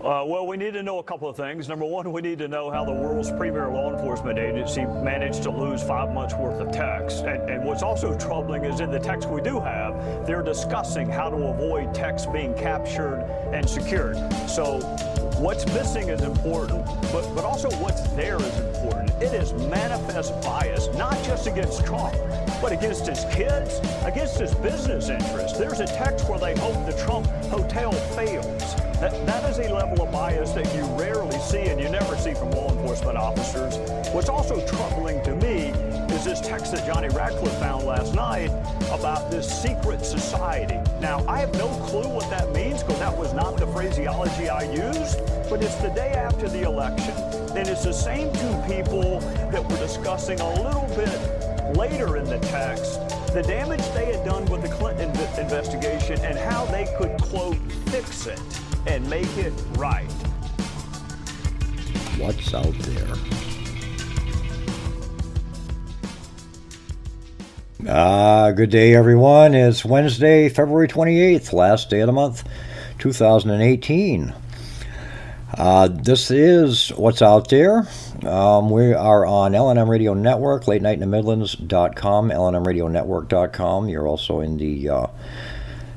Well, we need to know a couple of things. Number one, we need to know how the world's premier law enforcement agency managed to lose 5 months worth of text. And what's also troubling is in the text we do have, they're discussing how to avoid text being captured and secured. So what's missing is important, but also what's there is important. It is manifest bias, not just against Trump, but against his kids, against his business interests. There's a text where they hope the Trump hotel fails. That is a level of bias that you rarely see and you never see from law enforcement officers. What's also troubling to me is this text that Johnny Ratcliffe found last night about this secret society. Now, I have no clue what that means because that was not the phraseology I used, but it's the day after the election, and it's the same two people that were discussing a little bit later in the text the damage they had done with the Clinton investigation and how they could, quote, fix it and make it right. What's out there? Good day, everyone. It's Wednesday, February 28th, last day of the month, 2018. This is What's Out There. We are on LNM Radio Network, late night in the Midlands.com, LNMRadioNetwork.com. You're also in the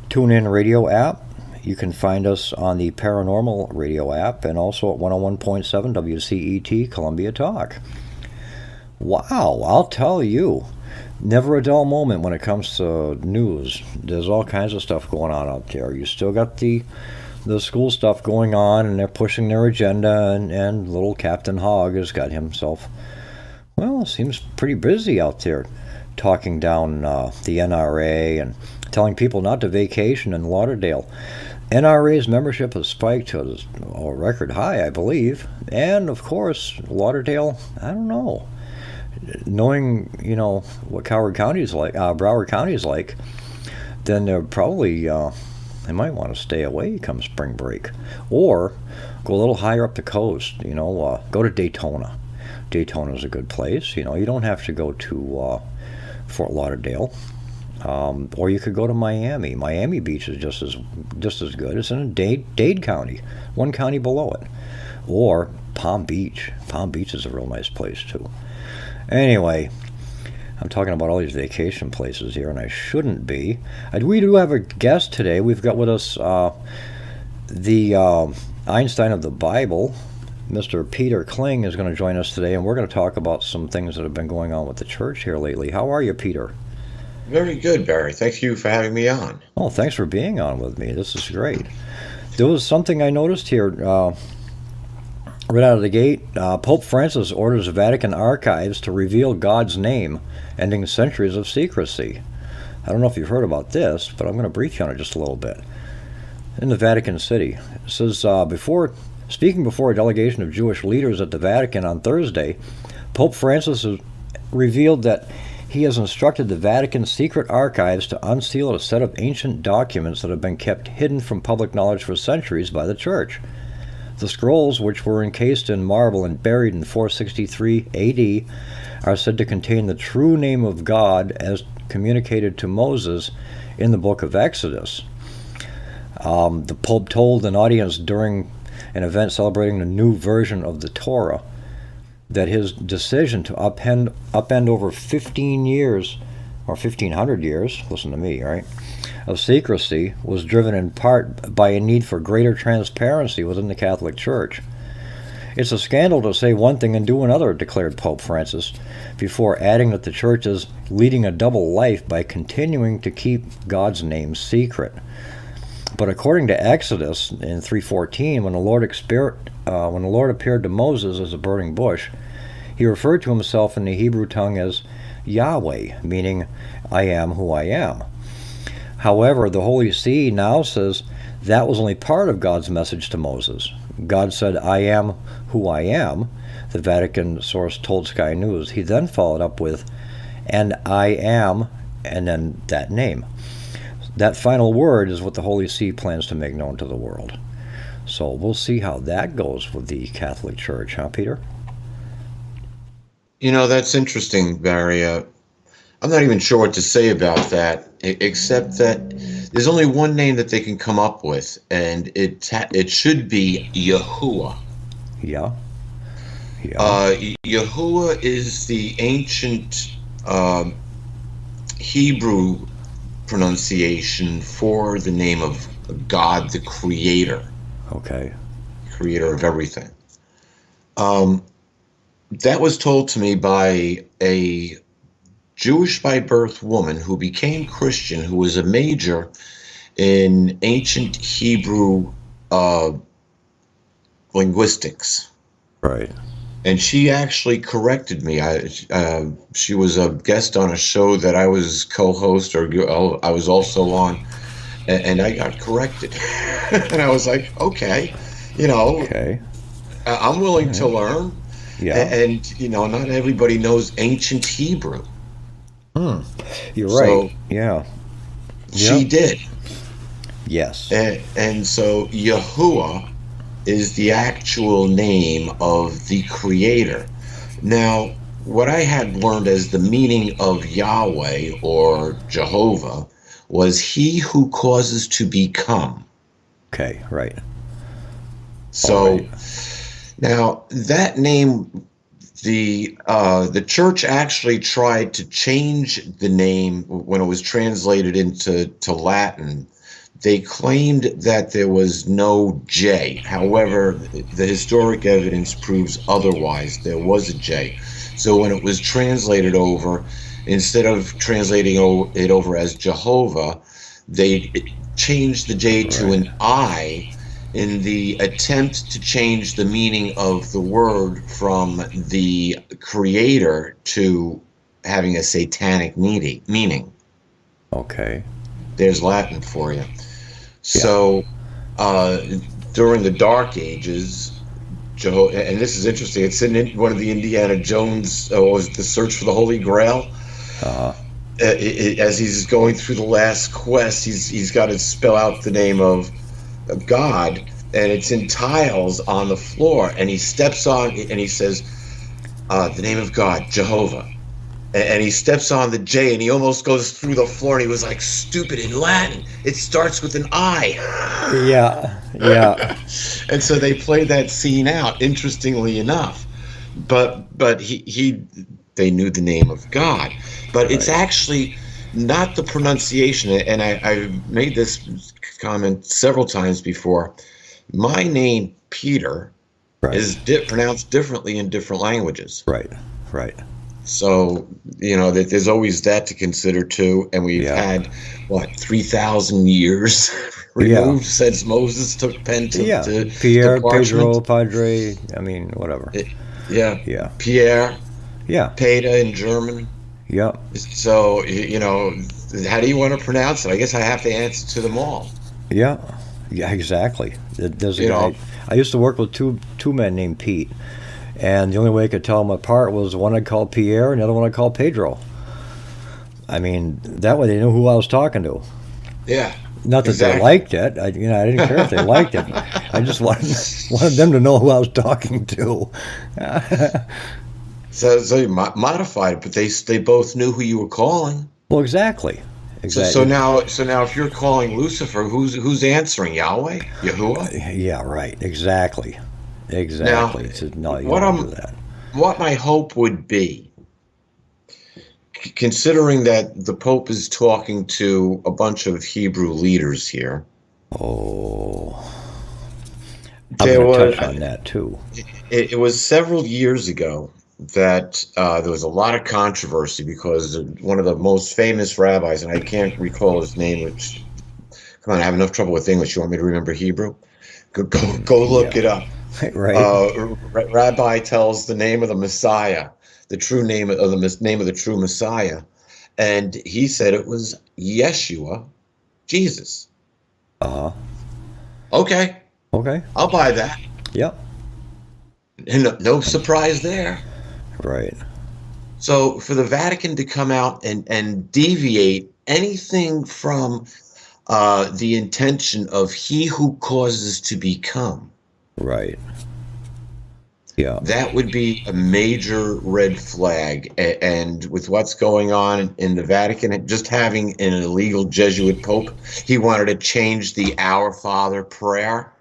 TuneIn Radio app. You can find us on the Paranormal Radio app and also at 101.7 WCET Columbia Talk. Wow, I'll tell you, never a dull moment when it comes to news. There's all kinds of stuff going on out there. You still got the school stuff going on, and they're pushing their agenda, and little Captain Hogg has got himself, well, seems pretty busy out there talking down the NRA and telling people not to vacation in Lauderdale. NRA's membership has spiked to a record high, I believe, and of course, Lauderdale, I don't know. Knowing, what Broward County is like, then they're probably, they might want to stay away come spring break. Or go a little higher up the coast, go to Daytona. Daytona's a good place, you don't have to go to Fort Lauderdale. Or you could go to Miami. Miami Beach is just as good. It's in Dade County, one county below it. Or Palm Beach. Palm Beach is a real nice place, too. Anyway, I'm talking about all these vacation places here, and I shouldn't be. We do have a guest today. We've got with us the Einstein of the Bible. Mr. Peter Kling is going to join us today, and we're going to talk about some things that have been going on with the church here lately. How are you, Peter? Very good, Barry. Thank you for having me on. Oh, thanks for being on with me. This is great. There was something I noticed here right out of the gate. Pope Francis orders the Vatican archives to reveal God's name, ending centuries of secrecy. I don't know if you've heard about this, but I'm going to brief you on it just a little bit. In the Vatican City, it says, speaking before a delegation of Jewish leaders at the Vatican on Thursday, Pope Francis has revealed that he has instructed the Vatican's secret archives to unseal a set of ancient documents that have been kept hidden from public knowledge for centuries by the Church. The scrolls, which were encased in marble and buried in 463 AD, are said to contain the true name of God as communicated to Moses in the book of Exodus. The Pope told an audience during an event celebrating the new version of the Torah that his decision to upend over 15 years, or 1,500 years, listen to me, right, of secrecy was driven in part by a need for greater transparency within the Catholic Church. It's a scandal to say one thing and do another, declared Pope Francis, before adding that the Church is leading a double life by continuing to keep God's name secret. But according to Exodus in 3:14, when the Lord appeared to Moses as a burning bush, he referred to himself in the Hebrew tongue as Yahweh, meaning I am who I am. However, the Holy See now says that was only part of God's message to Moses. God said, I am who I am, the Vatican source told Sky News. He then followed up with, and I am, and then that name. That final word is what the Holy See plans to make known to the world. So we'll see how that goes with the Catholic Church, huh, Peter? That's interesting, Barry. I'm not even sure what to say about that, except that there's only one name that they can come up with, and it should be Yahuwah. Yeah. Yahuwah is the ancient Hebrew pronunciation for the name of God, the Creator. Okay. Creator of everything. That was told to me by a Jewish by birth woman who became Christian, who was a major in ancient Hebrew linguistics. Right. And she actually corrected me. She was a guest on a show that I was co-host, or I was also on, and I got corrected. And I was like, okay, Okay. I'm willing to learn. Yeah. And not everybody knows ancient Hebrew. You're So right. Yeah. she Yep. did. Yes. And so Yahuwah is the actual name of the Creator. Now, what I had learned as the meaning of Yahweh or Jehovah was he who causes to become. Okay. Right. So Right. now that name, the church actually tried to change the name when it was translated into Latin. They claimed that there was no J. However, the historic evidence proves otherwise. There was a J. So when it was translated over, instead of translating it over as Jehovah, they changed the J to an I in the attempt to change the meaning of the word from the Creator to having a satanic meaning. Okay. There's Latin for you. So during the Dark Ages, and this is interesting, it's in one of the Indiana Jones, was The Search for the Holy Grail. As he's going through the last quest, he's got to spell out the name of God, and it's in tiles on the floor, and he steps on, and he says, the name of God, Jehovah. And he steps on the J, and he almost goes through the floor, and he was like, stupid, in Latin it starts with an I. Yeah. And so they played that scene out, interestingly enough. But they knew the name of God. But it's actually not the pronunciation, and I've made this comment several times before. My name, Peter, is pronounced differently in different languages. Right. So, that there's always that to consider too. And we've had, 3,000 years removed since Moses took pen to Pierre, parchment. Pedro, Padre, I mean, whatever. Yeah. Pierre. Yeah. Peta in German. Yeah. So, how do you want to pronounce it? I guess I have to answer to them all. Yeah, exactly. There's a guy. I used to work with two men named Pete, and the only way I could tell them apart was one I called Pierre and the other one I called Pedro. I mean, that way they knew who I was talking to. Yeah. Not that they liked it. I didn't care if they liked it. I just wanted them to know who I was talking to. So you modified it, but they both knew who you were calling. Well, exactly. So now if you're calling Lucifer, who's answering? Yahweh? Yahuwah? Yeah, right. Exactly. Now, what my hope would be, considering that the Pope is talking to a bunch of Hebrew leaders here. Oh, I'm going to touch on that too. It was several years ago that there was a lot of controversy because one of the most famous rabbis, and I can't recall his name, which, come on, I have enough trouble with English. You want me to remember Hebrew? Go look it up. Right. Rabbi tells the name of the Messiah, the true name of the true Messiah, and he said it was Yeshua, Jesus. Okay. I'll buy that. Yep. And no surprise there. Right. So for the Vatican to come out and deviate anything from the intention of he who causes to become. Right. Yeah. That would be a major red flag. And with what's going on in the Vatican, just having an illegal Jesuit pope, he wanted to change the Our Father prayer.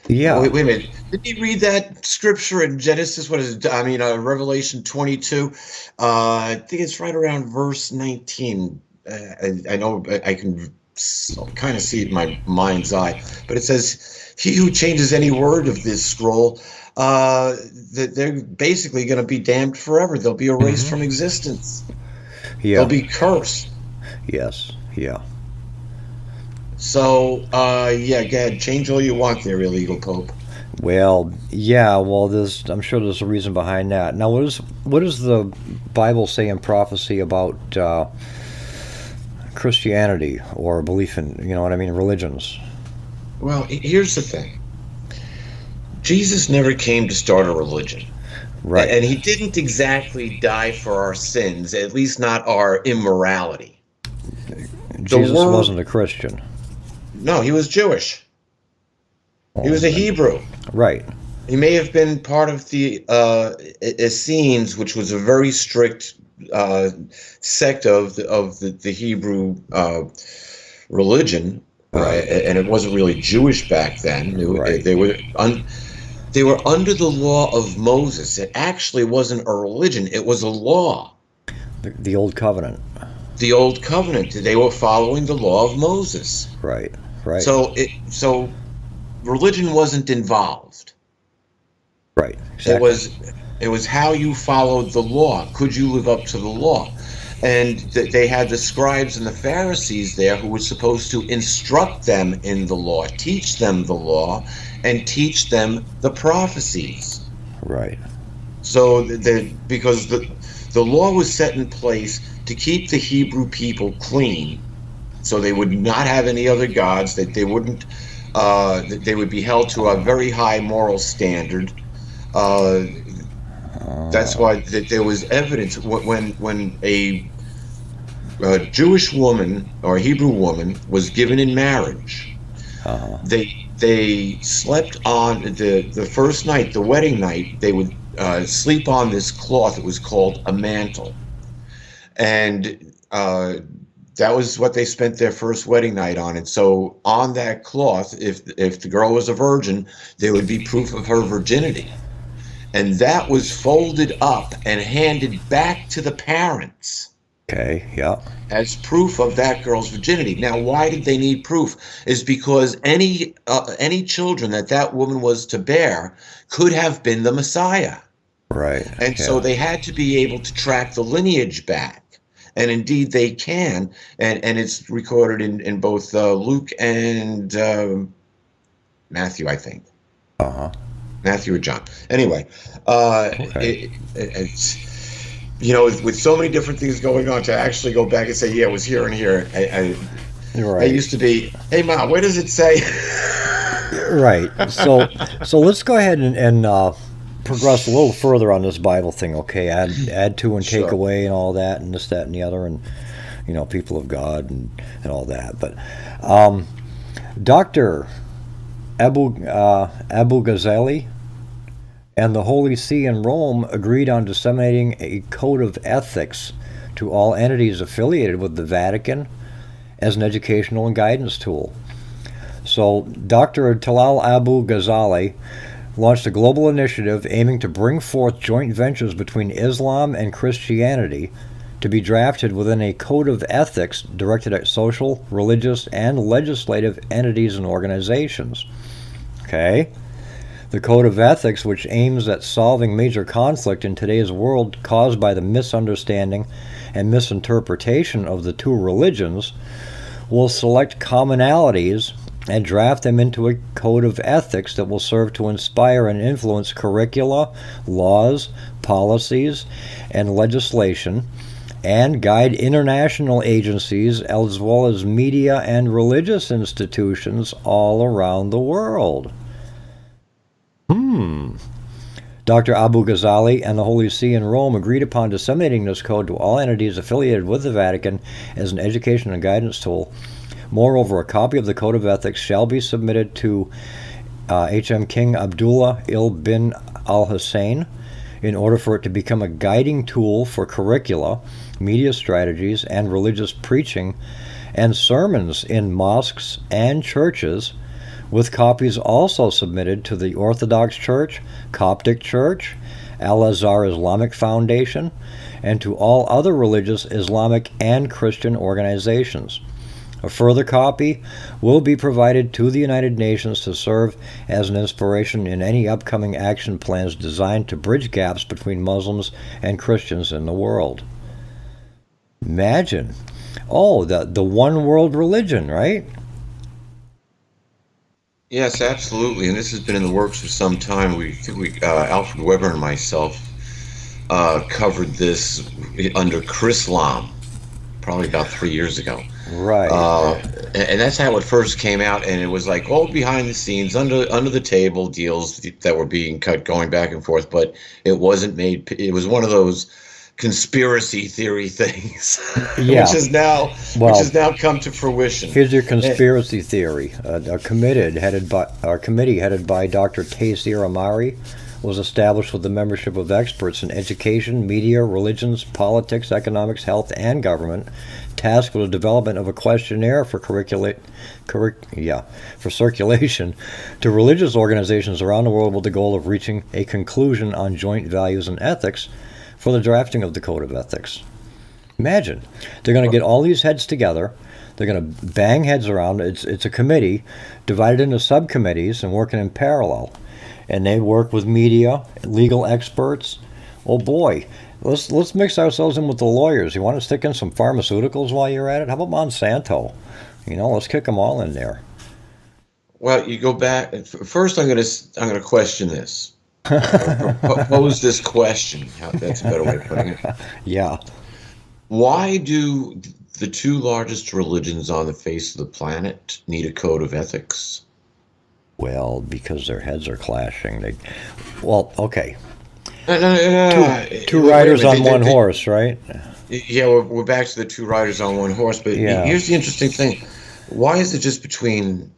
Yeah. Wait a minute. Did you read that scripture in Genesis? What is it? I mean, Revelation 22. I think it's right around verse 19. I know I can kind of see it in my mind's eye, but it says, "He who changes any word of this scroll, that they're basically going to be damned forever. They'll be erased from existence. Yeah. They'll be cursed." Yes. Yeah. So, yeah, go ahead, change all you want there, illegal pope. Well, yeah. Well, I'm sure there's a reason behind that. Now, what does the Bible say in prophecy about Christianity or belief in, religions? Well, here's the thing. Jesus never came to start a religion. Right. And he didn't exactly die for our sins, at least not our immorality. Jesus wasn't a Christian. No, he was Jewish. He was a Hebrew. Right. He may have been part of the Essenes, which was a very strict sect of the Hebrew religion, Right. And it wasn't really Jewish back then. Right. They were under the law of Moses. It actually wasn't a religion; it was a law. The Old Covenant. The Old Covenant. They were following the law of Moses. Right. Right. So religion wasn't involved. Right. Exactly. It was how you followed the law. Could you live up to the law? And they had the scribes and the Pharisees there who were supposed to instruct them in the law, teach them the law, and teach them the prophecies. Right. So because the law was set in place to keep the Hebrew people clean, so they would not have any other gods, that they wouldn't, that they would be held to a very high moral standard. That's why there was evidence when a Jewish woman or a Hebrew woman was given in marriage. They slept on the first night, the wedding night. They would sleep on this cloth. It was called a mantle, and that was what they spent their first wedding night on. And so on that cloth, if the girl was a virgin, there would be proof of her virginity. And that was folded up and handed back to the parents. Okay, yeah. As proof of that girl's virginity. Now, why did they need proof? Is because any children that woman was to bear could have been the Messiah. Right. And so they had to be able to track the lineage back. And indeed they can. And it's recorded in both Luke and Matthew, I think. Uh-huh. Matthew or John. Anyway, it's, with so many different things going on, to actually go back and say, yeah, it was here and here. I used to be, hey, Ma, where does it say? Right. So let's go ahead and progress a little further on this Bible thing, okay? Add to and take away and all that, and this, that, and the other, and, people of God and all that. But Dr. Abu Ghazali and the Holy See in Rome agreed on disseminating a code of ethics to all entities affiliated with the Vatican as an educational and guidance tool. So Dr. Talal Abu Ghazali launched a global initiative aiming to bring forth joint ventures between Islam and Christianity to be drafted within a code of ethics directed at social, religious, and legislative entities and organizations. Okay? The Code of Ethics, which aims at solving major conflict in today's world caused by the misunderstanding and misinterpretation of the two religions, will select commonalities and draft them into a code of ethics that will serve to inspire and influence curricula, laws, policies, and legislation, and guide international agencies as well as media and religious institutions all around the world. Dr. Abu Ghazali and the Holy See in Rome agreed upon disseminating this code to all entities affiliated with the Vatican as an education and guidance tool. Moreover, a copy of the Code of Ethics shall be submitted to H.M. King Abdullah bin al-Hussein in order for it to become a guiding tool for curricula, media strategies, and religious preaching and sermons in mosques and churches, with copies also submitted to the Orthodox Church, Coptic Church, Al-Azhar Islamic Foundation, and to all other religious Islamic and Christian organizations. A further copy will be provided to the United Nations to serve as an inspiration in any upcoming action plans designed to bridge gaps between Muslims and Christians in the world. Imagine. Oh, the one world religion, right? Yes, absolutely. And this has been in the works for some time. Alfred Weber and myself covered this under Chrislam probably about 3 years ago. Right. And that's how it first came out, and it was like all behind the scenes, under the table deals that were being cut, going back and forth. But it wasn't made. It was one of those conspiracy theory things, Yeah. which has now come to fruition. Here's your conspiracy theory. A committee headed by Dr. Taysir Amari was established with the membership of experts in education, media, religions, politics, economics, health, and government, tasked with the development of a questionnaire for circulation to religious organizations around the world with the goal of reaching a conclusion on joint values and ethics for the drafting of the Code of Ethics. Imagine, they're going to get all these heads together, they're going to bang heads around. It's a committee divided into subcommittees and working in parallel. And they work with media, legal experts. Oh boy, let's mix ourselves in with the lawyers. You want to stick in some pharmaceuticals while you're at it? How about Monsanto? Let's kick them all in there. Well, you go back first. I'm going to question this. Pose this question. That's a better way of putting it. Yeah. Why do the two largest religions on the face of the planet need a code of ethics? Well, because their heads are clashing. Okay. No. Two riders on one horse, right? Yeah, we're back to the two riders on one horse. But here's the interesting thing. Why is it just between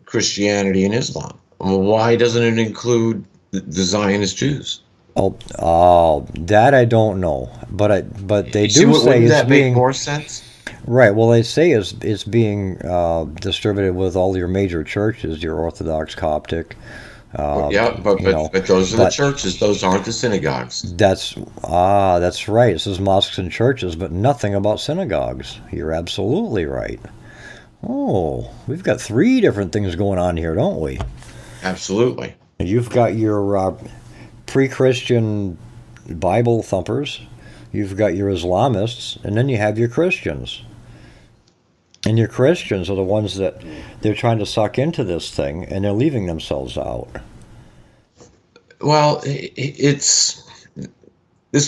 Christianity and Islam? Why doesn't it include the Zionist Jews? Oh, that I don't know. But they do say it's that being... make more sense? Right. Well, they say it's being distributed with all your major churches, your Orthodox, Coptic. But those are the churches. Those aren't the synagogues. That's right. It says mosques and churches, but nothing about synagogues. You're absolutely right. Oh, we've got three different things going on here, don't we? Absolutely. You've got your pre-Christian Bible thumpers. You've got your Islamists, and then you have your Christians. And your Christians are the ones that they're trying to suck into this thing, and they're leaving themselves out. Well, this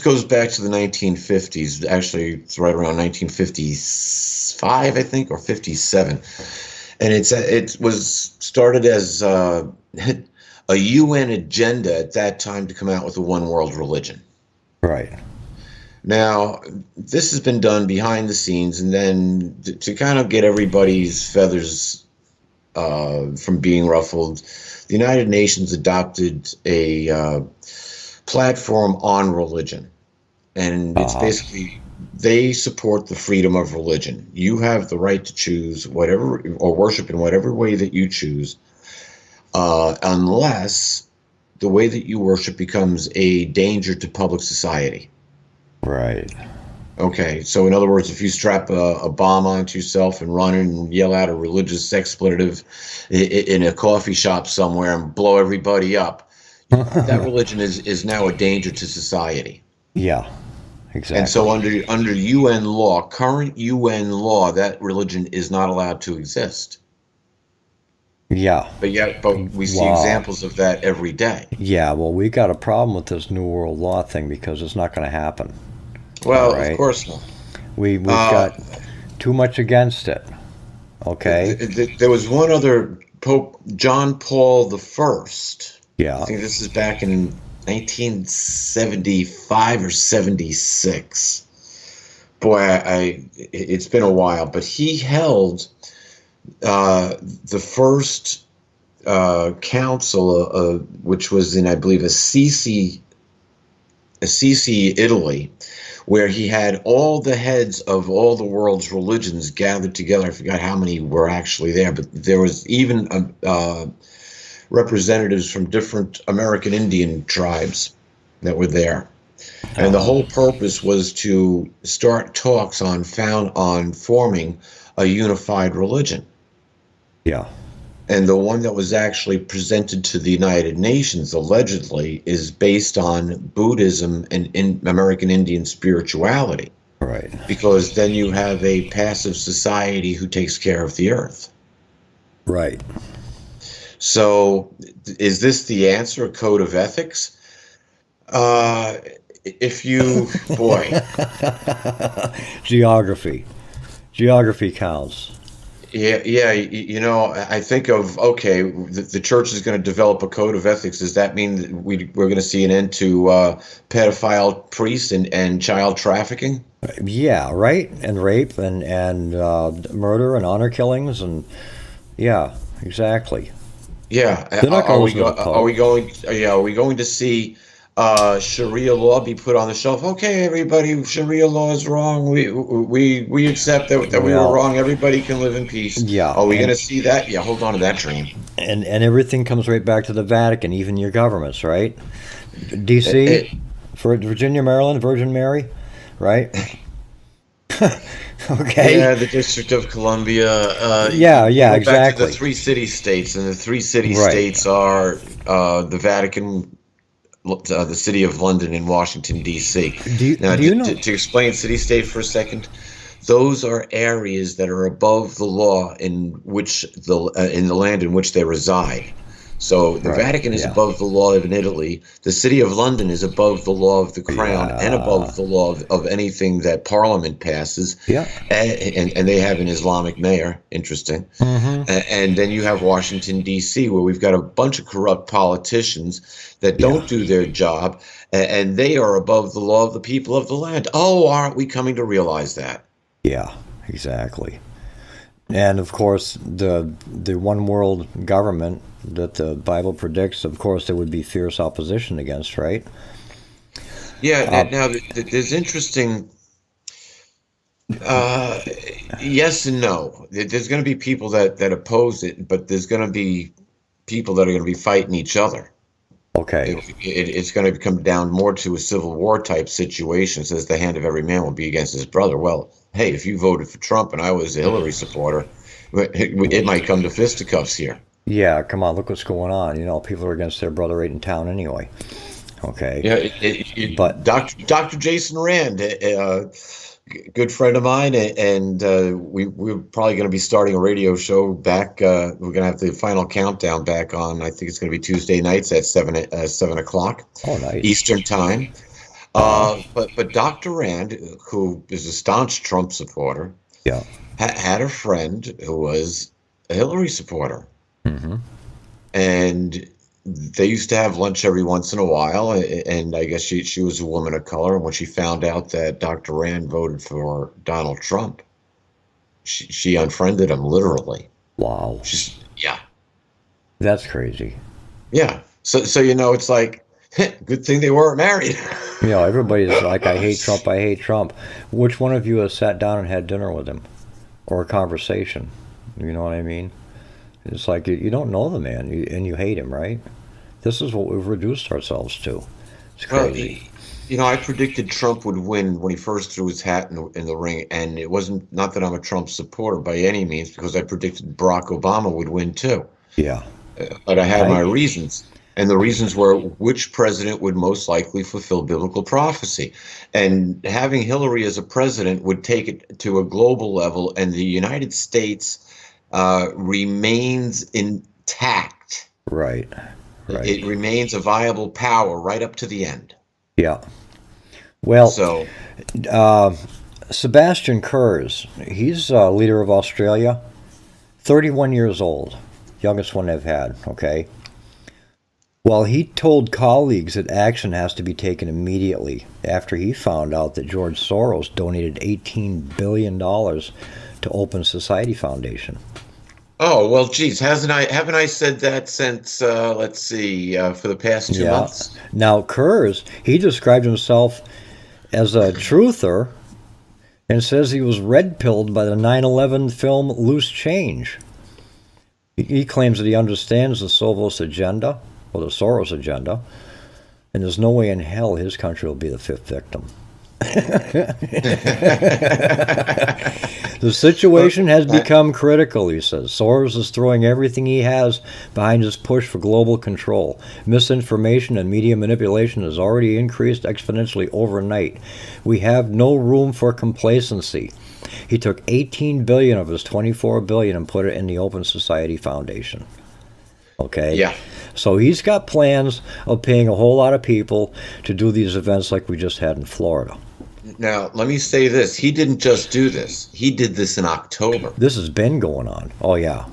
goes back to the 1950s. Actually, it's right around 1955, I think, or 57. And it was started as a UN agenda at that time to come out with a one world religion. Right. Now, this has been done behind the scenes, and then to kind of get everybody's feathers from being ruffled, the United Nations adopted a platform on religion. And it's basically, they support the freedom of religion. You have the right to choose whatever, or worship in whatever way that you choose, unless the way that you worship becomes a danger to public society. Right. Okay, so in other words, if you strap a bomb onto yourself and run and yell out a religious expletive in a coffee shop somewhere and blow everybody up, that religion is now a danger to society. Yeah, exactly. And so under UN law, current UN law, that religion is not allowed to exist. Yeah. But we see examples of that every day. Yeah, well, we got a problem with this New World Law thing because it's not going to happen. Well, right? Of course not. We've got too much against it. Okay. There was one other Pope, John Paul I. Yeah. I think this is back in 1975 or 76. Boy, it's been a while, but he held the first council, which was in, I believe, Assisi, Italy, where he had all the heads of all the world's religions gathered together. I forgot how many were actually there, but there was even representatives from different American Indian tribes that were there. And the whole purpose was to start talks on forming a unified religion. Yeah. And the one that was actually presented to the United Nations, allegedly, is based on Buddhism and American Indian spirituality. Right. Because then you have a passive society who takes care of the earth. Right. So is this the answer, a code of ethics? If you, boy. Geography counts. Yeah. You know, I think of, okay, the church is going to develop a code of ethics. Does that mean that we're going to see an end to pedophile priests and child trafficking? Yeah, right. And rape and murder and honor killings and yeah, exactly. Yeah. Are we going to see Sharia law be put on the shelf? Okay, everybody, Sharia law is wrong. We accept that we were wrong. Everybody can live in peace. Yeah. Are we going to see that? Yeah, hold on to that dream. And everything comes right back to the Vatican, even your governments, right? D.C., for Virginia, Maryland, Virgin Mary, right? Okay. Yeah, the District of Columbia. Yeah, exactly. Back to the 3 city-states, and the 3 city-states are the Vatican, the City of London, and Washington, D.C. Do you know? To explain city-state for a second, those are areas that are above the law in which in the land in which they reside. So the Vatican is above the law in Italy. The City of London is above the law of the Crown and above the law of anything that Parliament passes. Yeah. And they have an Islamic mayor. Interesting. Mm-hmm. And then you have Washington, D.C., where we've got a bunch of corrupt politicians that don't do their job, and they are above the law of the people of the land. Oh, aren't we coming to realize that? Yeah, exactly. And of course, the one world government that the Bible predicts, of course, there would be fierce opposition against, right? Yeah. Now, there's interesting. Yes and no. There's going to be people that oppose it, but there's going to be people that are going to be fighting each other. Okay. It's going to come down more to a civil war type situation. It says the hand of every man will be against his brother. Well, hey, if you voted for Trump and I was a Hillary supporter, it might come to fisticuffs here. Yeah, come on, look what's going on. You know, people are against their brother right in town anyway. Okay. Yeah, but Dr. Jason Rand, good friend of mine, and we're probably going to be starting a radio show back. We're going to have the final countdown back on. I think it's going to be Tuesday nights at 7 o'clock. Oh, nice. Eastern time. But Dr. Rand, who is a staunch Trump supporter, had a friend who was a Hillary supporter. Mm-hmm. And they used to have lunch every once in a while, and I guess she was a woman of color. And when she found out that Dr. Rand voted for Donald Trump, she unfriended him, literally. Wow. Yeah. That's crazy. Yeah. So you know, it's like, good thing they weren't married. You know, everybody's like, I hate Trump. Which one of you has sat down and had dinner with him? Or a conversation? You know what I mean? It's like you don't know the man, and you hate him, right? This is what we've reduced ourselves to. It's crazy. Well, you know, I predicted Trump would win when he first threw his hat in the ring, and it wasn't, not that I'm a Trump supporter by any means, because I predicted Barack Obama would win too. Yeah. But I had my reasons. And the reasons were which president would most likely fulfill biblical prophecy. And having Hillary as a president would take it to a global level, and the United States remains intact. Right. It remains a viable power right up to the end. Yeah. Well, Sebastian Kurz, he's leader of Australia, 31 years old, youngest one they've had, okay? Well, he told colleagues that action has to be taken immediately after he found out that George Soros donated $18 billion to Open Society Foundation. Oh, well, geez, haven't I said that since let's see, for the past 2 months? Now, Kurz, he described himself as a truther and says he was red-pilled by the 9/11 film Loose Change. He claims that he understands the Soros agenda, or the Soros agenda, and there's no way in hell his country will be the fifth victim. The situation has become critical, he says. Soros is throwing everything he has behind his push for global control. Misinformation and media manipulation has already increased exponentially overnight. We have no room for complacency. He took $18 billion of his $24 billion and put it in the Open Society Foundation. Okay? Yeah. So he's got plans of paying a whole lot of people to do these events like we just had in Florida. Now, let me say this. He didn't just do this. He did this in October. This has been going on. Oh, yeah.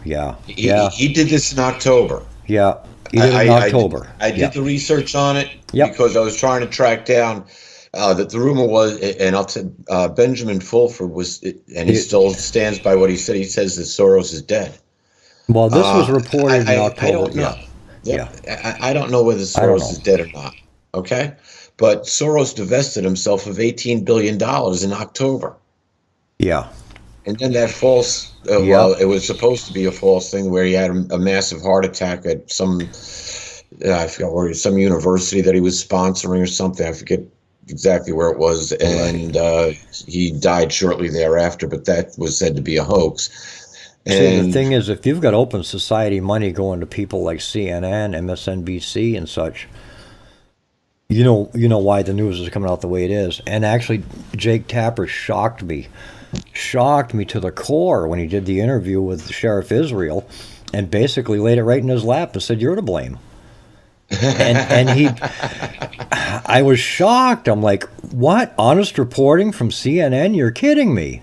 He did this in October. Yeah, he did it in October. I did the research on it Yep. because I was trying to track down that the rumor was, and I'll tell Benjamin Fulford was, and he still stands by what he said. He says that Soros is dead. Well, this was reported in October. I don't know. I don't know whether Soros is dead or not. Okay? But Soros divested himself of $18 billion in October. Yeah. And then that false, well, it was supposed to be a false thing where he had a massive heart attack at some, I forgot where, some university that he was sponsoring or something. I forget exactly where it was. And he died shortly thereafter, but that was said to be a hoax. And the thing is, if you've got open society money going to people like CNN, MSNBC, and such, you know why the news is coming out the way it is. And actually, Jake Tapper shocked me to the core when he did the interview with Sheriff Israel, and basically laid it right in his lap and said, "You're to blame." and I was shocked. I'm like, "What? Honest reporting from CNN? You're kidding me."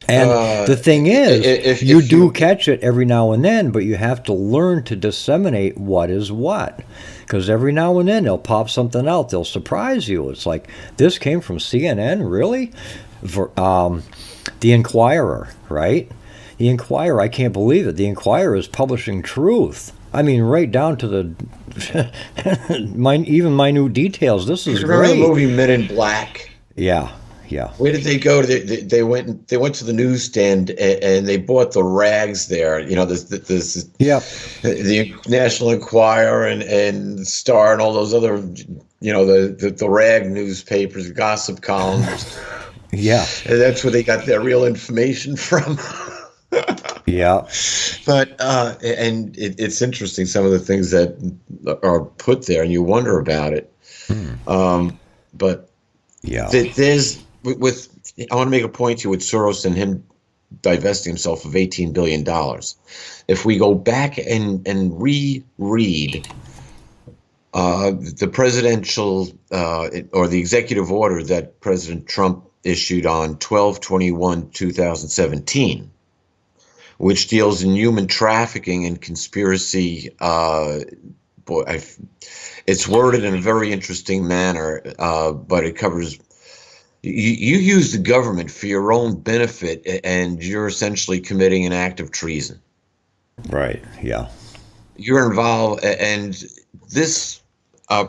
And the thing is, you do catch it every now and then, but you have to learn to disseminate what is what. Because every now and then they'll pop something out. They'll surprise you. It's like, this came from CNN? Really? The Inquirer, right? The Inquirer, I can't believe it. The Inquirer is publishing truth. I mean, right down to the even minute details. This is remember great. the movie Men in Black? Yeah. Where did they go? They went to the newsstand and they bought the rags there. You know, the National Enquirer and Star and all those other, the rag newspapers, gossip columns. Yeah, and that's where they got their real information from. Yeah, but and it's interesting some of the things that are put there, and you wonder about it. But yeah, there's. I want to make a point here with Soros and him divesting himself of $18 billion. If we go back and reread the presidential or the executive order that President Trump issued on 12/21/2017, which deals in human trafficking and conspiracy, it's worded in a very interesting manner, but it covers. You use the government for your own benefit, and you're essentially committing an act of treason. Right. Yeah. You're involved, and this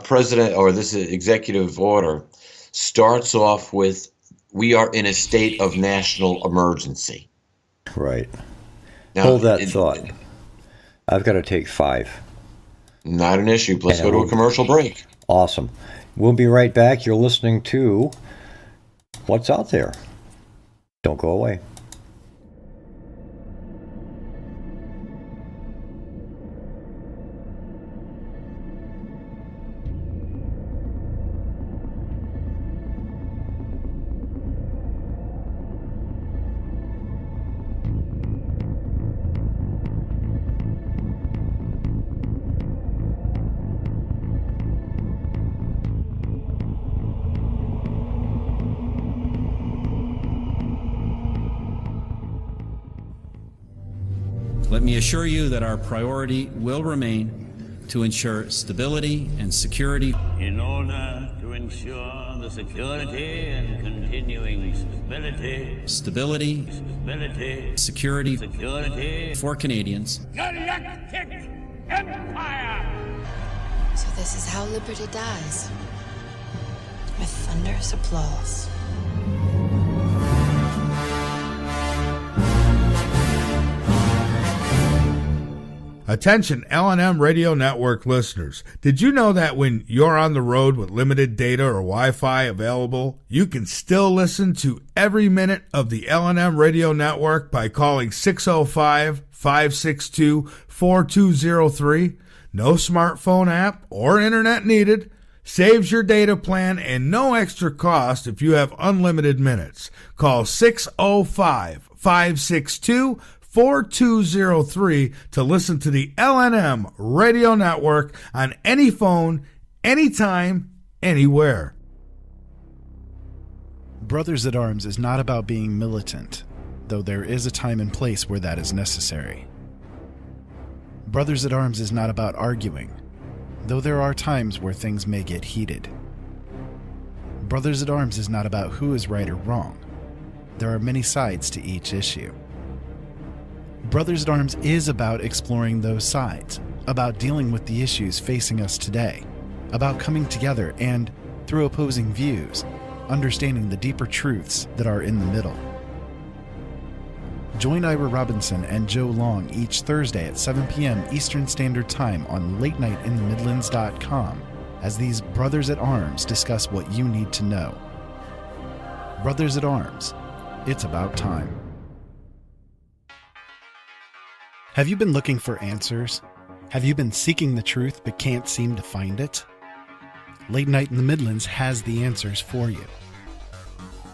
president or this executive order starts off with, "We are in a state of national emergency." Right. Now, hold that thought. I've got to take 5. Not an issue. Let's go to a commercial break. Awesome. We'll be right back. You're listening to What's Out There. Don't go away. Let me assure you that our priority will remain to ensure stability and security. In order to ensure the security and continuing Stability, security for Canadians. Galactic Empire! So this is how liberty dies. With thunderous applause. Attention LNM Radio Network listeners. Did you know that when you're on the road with limited data or Wi-Fi available, you can still listen to every minute of the LNM Radio Network by calling 605-562-4203? No smartphone app or internet needed. Saves your data plan and no extra cost if you have unlimited minutes. Call 605-562-4203 to listen to the LNM Radio Network on any phone, anytime, anywhere. Brothers at Arms is not about being militant, though there is a time and place where that is necessary. Brothers at Arms is not about arguing, though there are times where things may get heated. Brothers at Arms is not about who is right or wrong. There are many sides to each issue. Brothers at Arms is about exploring those sides, about dealing with the issues facing us today, about coming together and, through opposing views, understanding the deeper truths that are in the middle. Join Ira Robinson and Joe Long each Thursday at 7 p.m. Eastern Standard Time on LateNightInTheMidlands.com as these Brothers at Arms discuss what you need to know. Brothers at Arms, it's about time. Have you been looking for answers? Have you been seeking the truth but can't seem to find it? Late Night in the Midlands has the answers for you.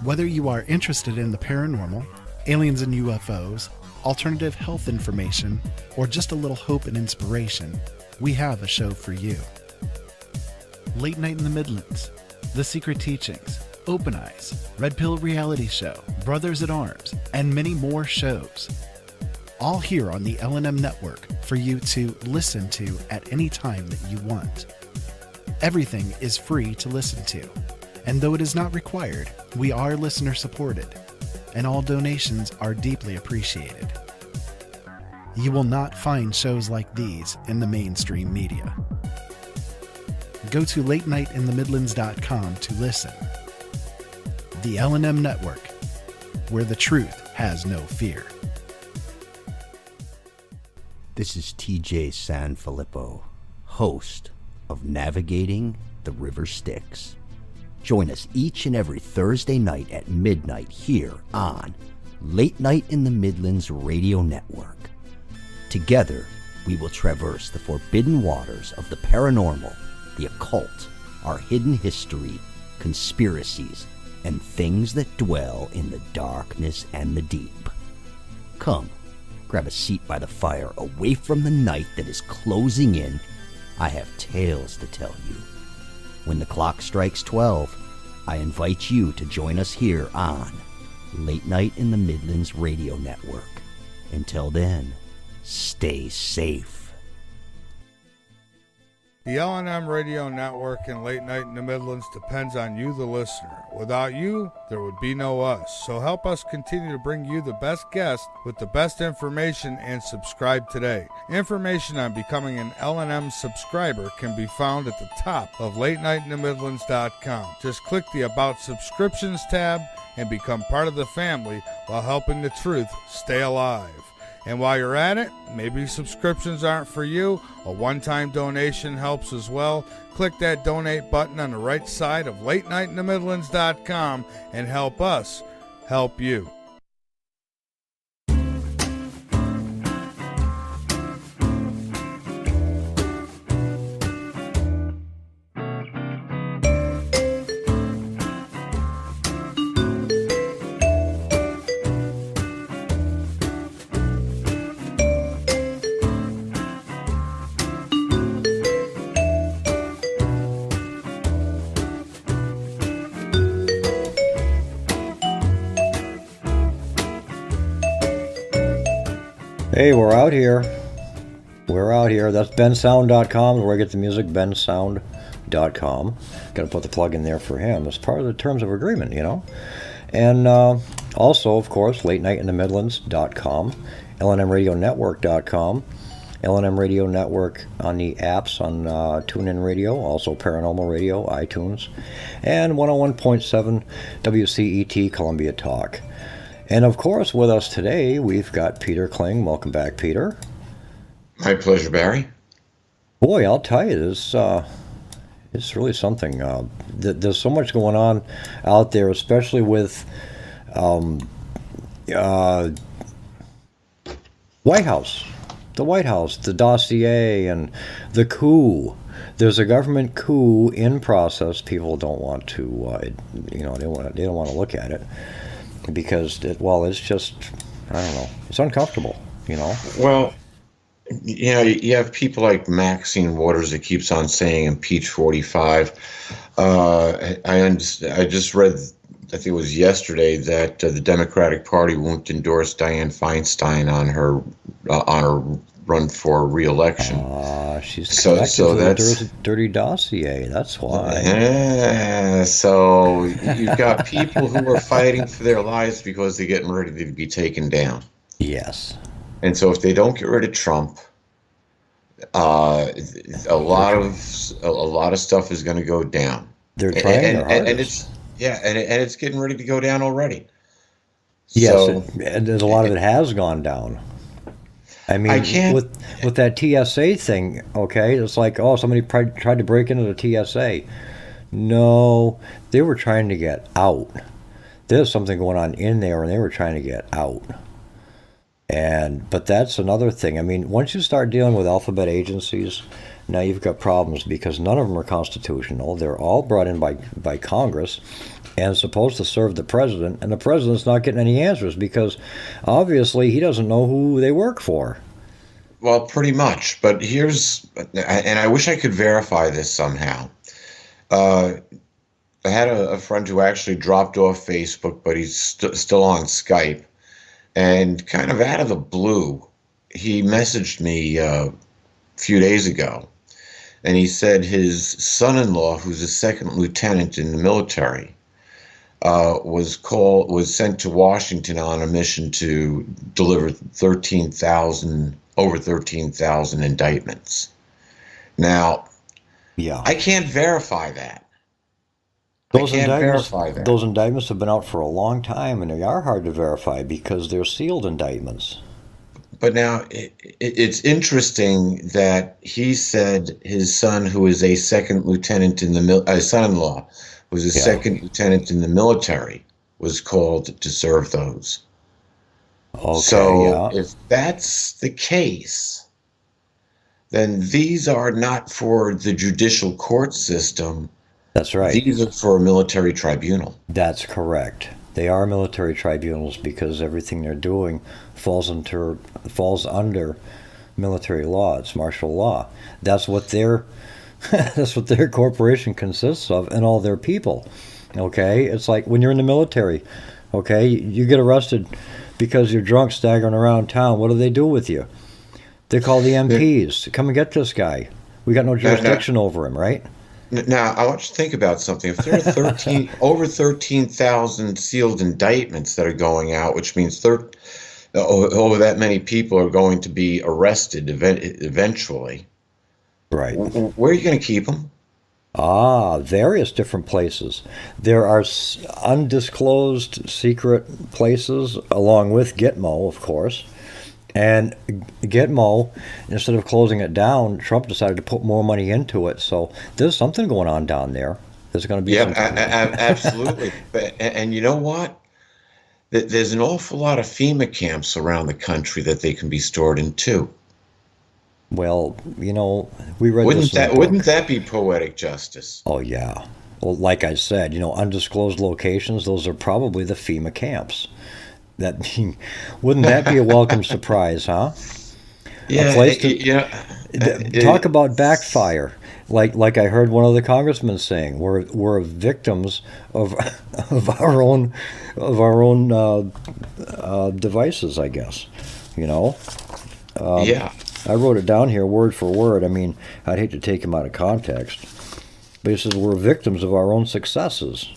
Whether you are interested in the paranormal, aliens and UFOs, alternative health information, or just a little hope and inspiration, we have a show for you. Late Night in the Midlands, The Secret Teachings, Open Eyes, Red Pill Reality Show, Brothers at Arms, and many more shows. All here on the LNM network for you to listen to at any time that you want. Everything is free to listen to, and though it is not required, we are listener supported, and all donations are deeply appreciated. You will not find shows like these in the mainstream media. Go to LateNightInTheMidlands.com to listen. The LNM Network, where the truth has no fear. This is TJ Sanfilippo, host of Navigating the River Styx. Join us each and every Thursday night at midnight here on Late Night in the Midlands Radio Network. Together, we will traverse the forbidden waters of the paranormal, the occult, our hidden history, conspiracies, and things that dwell in the darkness and the deep. Come, grab a seat by the fire away from the night that is closing in. I have tales to tell you. When the clock strikes 12, I invite you to join us here on Late Night in the Midlands Radio Network. Until then, stay safe. The LNM Radio Network and Late Night in the Midlands depends on you, the listener. Without you, there would be no us. So help us continue to bring you the best guests with the best information and subscribe today. Information on becoming an LNM subscriber can be found at the top of LateNightInTheMidlands.com. Just click the About Subscriptions tab and become part of the family while helping the truth stay alive. And while you're at it, maybe subscriptions aren't for you. A one-time donation helps as well. Click that donate button on the right side of LateNightInTheMidlands.com and help us help you. Hey, we're out here. We're out here. That's bensound.com, where I get the music, bensound.com. LNMradio.com. Got to put the plug in there for him as part of the terms of agreement, And also, of course, LateNightInTheMidlands.com, LNMRadioNetwork.com, LNM Radio Network on the apps on TuneIn Radio, also Paranormal Radio, iTunes, and 101.7 WCET Columbia Talk. And of course, with us today, we've got Peter Kling. Welcome back, Peter. My pleasure, Barry. Boy, I'll tell you, this it's really something. There's so much going on out there, especially with White House. The White House, the dossier, and the coup. There's a government coup in process. People don't want to, they don't want to look at it because it's just, I don't know, it's uncomfortable, Well, you have people like Maxine Waters that keeps on saying impeach 45. I just read, I think it was yesterday, that the Democratic Party won't endorse Dianne Feinstein on her run for re-election. She's so that's a dirty dossier. That's why. Yeah. So you've got people who are fighting for their lives because they're getting ready to be taken down. Yes. And so if they don't get rid of Trump, a lot of stuff is going to go down. They're trying their hardest. And it's getting ready to go down already. Yes, so, and there's a lot of it has gone down. I mean, with that TSA thing, okay, it's like, somebody tried to break into the TSA. No, they were trying to get out. There's something going on in there, and they were trying to get out. But that's another thing. I mean, once you start dealing with alphabet agencies, now you've got problems because none of them are constitutional. They're all brought in by Congress and supposed to serve the president, and the president's not getting any answers because obviously he doesn't know who they work for. Well, pretty much. But and I wish I could verify this somehow. I had a friend who actually dropped off Facebook, but he's still on Skype. And kind of out of the blue, he messaged me a few days ago. And he said his son-in-law, who's a second lieutenant in the military, was sent to Washington on a mission to deliver over 13,000 indictments. Now, I can't verify that. Those indictments have been out for a long time, and they are hard to verify because they're sealed indictments. But now it's interesting that he said his son, who is a second lieutenant in the son-in-law, was a second lieutenant in the military, was called to serve those. Okay, so if that's the case, then these are not for the judicial court system. That's right. These are for a military tribunal. That's correct. They are military tribunals because everything they're doing falls under military law. It's martial law. That's what their corporation consists of, and all their people. Okay, it's like when you're in the military. Okay, you get arrested because you're drunk staggering around town. What do they do with you? They call the MPs. Come and get this guy. We got no jurisdiction over him, right? Now, I want you to think about something. If there are over 13,000 sealed indictments that are going out, which means over that many people are going to be arrested eventually. Right. Where are you going to keep them? Various different places. There are undisclosed secret places, along with Gitmo, of course. And Gitmo, instead of closing it down, Trump decided to put more money into it. So there's something going on down there. There's going to be absolutely. And you know what? There's an awful lot of FEMA camps around the country that they can be stored in too. Well, we read Wouldn't that be poetic justice? Oh yeah. Well, like I said, undisclosed locations. Those are probably the FEMA camps. Wouldn't that be a welcome surprise, huh? Yeah. Talk about backfire. Like I heard one of the congressmen saying, we're victims of our own devices, I guess. Yeah. I wrote it down here word for word. I mean, I'd hate to take him out of context. But he says we're victims of our own successes.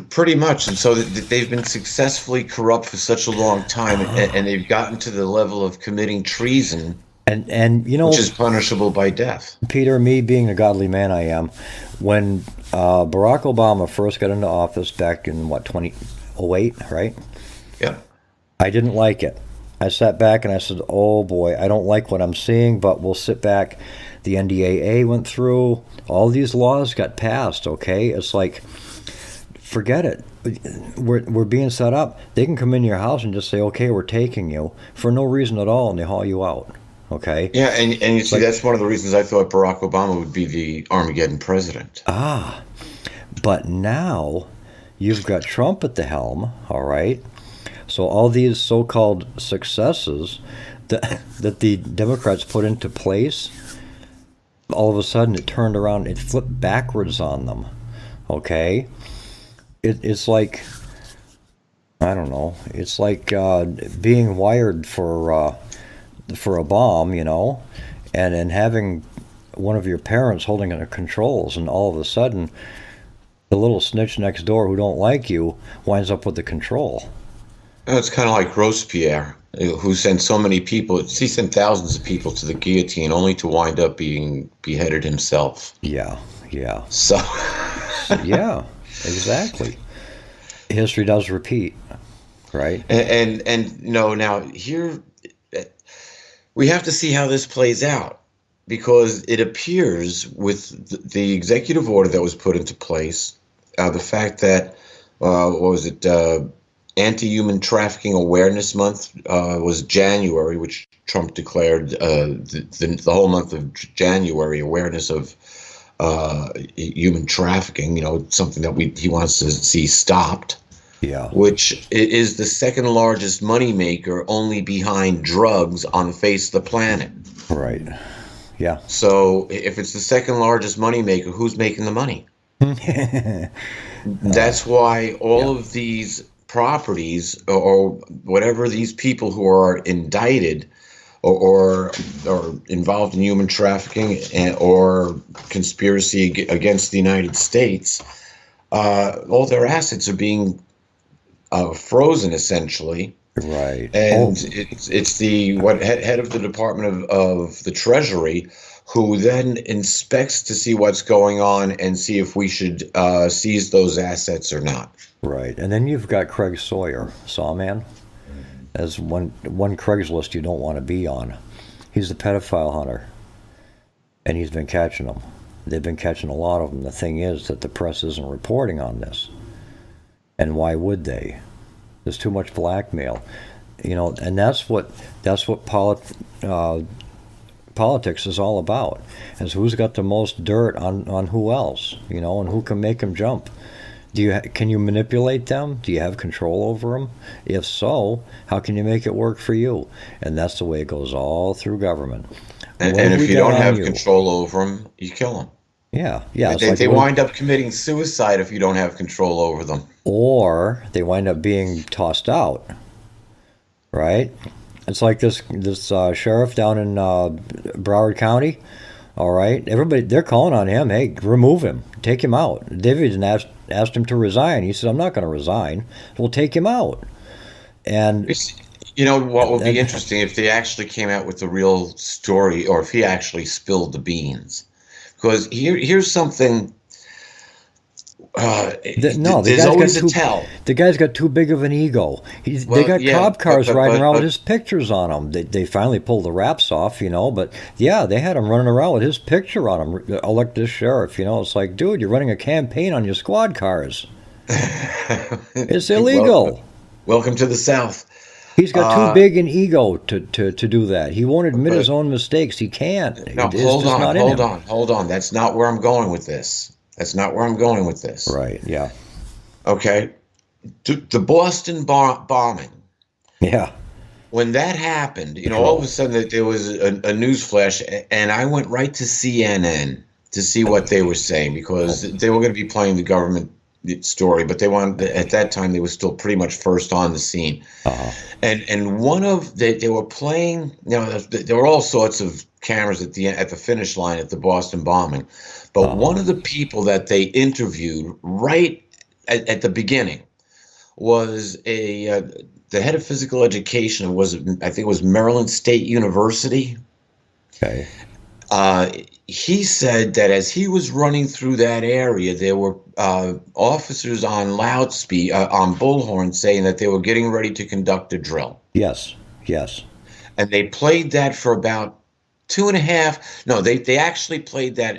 Pretty much. And so they've been successfully corrupt for such a long time, and they've gotten to the level of committing treason, and you know, which is punishable by death. Peter, me being a godly man I am, when Barack Obama first got into office back in, 2008, right? Yeah. I didn't like it. I sat back and I said, oh boy, I don't like what I'm seeing, but we'll sit back. The NDAA went through. All these laws got passed, okay? It's like, forget it. We're being set up. They can come in your house and just say, okay, we're taking you for no reason at all, and they haul you out, okay? Yeah, and you see, that's one of the reasons I thought Barack Obama would be the Armageddon president. But now you've got Trump at the helm, all right? So all these so-called successes that the Democrats put into place, all of a sudden it turned around, it flipped backwards on them, okay? It's like, I don't know, it's like being wired for a bomb, you know, and having one of your parents holding the controls, and all of a sudden the little snitch next door who don't like you winds up with the control. It's kind of like Robespierre, who sent so many people. He sent thousands of people to the guillotine only to wind up being beheaded himself. Yeah. So. Yeah, exactly. History does repeat, right? And you know, now here we have to see how this plays out, because it appears with the executive order that was put into place, the fact that what was it? Anti-Human Trafficking Awareness Month was January, which Trump declared the whole month of January awareness of human trafficking. You know, something that he wants to see stopped. Yeah. Which is the second largest moneymaker, only behind drugs on the face of the planet. Right. Yeah. So if it's the second largest moneymaker, who's making the money? That's why all of these properties, or whatever these people who are indicted or involved in human trafficking or conspiracy against the United States, all their assets are being frozen, essentially. Right. And it's the head of the Department of the Treasury who then inspects to see what's going on and see if we should seize those assets or not. Right. And then you've got Craig Sawyer, Sawman, as one Craigslist you don't want to be on. He's a pedophile hunter, and he's been catching them. They've been catching a lot of them. The thing is that the press isn't reporting on this. And why would they? There's too much blackmail, you know, and that's what politics is all about, is who's got the most dirt on who else, you know, and who can make them jump. Can you manipulate them? Do you have control over them? If so, how can you make it work for you? And that's the way it goes all through government. And if you don't have control over them, you kill them. Yeah. They wind up committing suicide if you don't have control over them. Or they wind up being tossed out, right? It's like this sheriff down in Broward County, all right? Everybody, they're calling on him, hey, remove him, take him out. David asked him to resign. He said, I'm not going to resign. We'll take him out. And you know what would be interesting if they actually came out with the real story, or if he actually spilled the beans. Because here's something. There's always a tell. The guy's got too big of an ego. They got cop cars riding around with his pictures on them. They finally pulled the wraps off, you know. But yeah, they had him running around with his picture on them. Elect this sheriff, you know. It's like, dude, you're running a campaign on your squad cars. It's illegal. Welcome to the South. He's got too big an ego to do that. He won't admit his own mistakes. He can't. No, hold on. That's not where I'm going with this. Right, yeah. Okay. The Boston bombing. Yeah. When that happened, you know, all of a sudden there was a news flash, and I went right to CNN to see what they were saying, because they were going to be playing the government story, but they wanted, at that time they were still pretty much first on the scene. And one of they were playing, there were all sorts of cameras at the finish line at the Boston bombing, but one of the people that they interviewed right at the beginning was the head of physical education, I think it was Maryland State University. Okay. He said that as he was running through that area, there were officers on on bullhorn saying that they were getting ready to conduct a drill. Yes. And they played that for about 2.5. No, they actually played that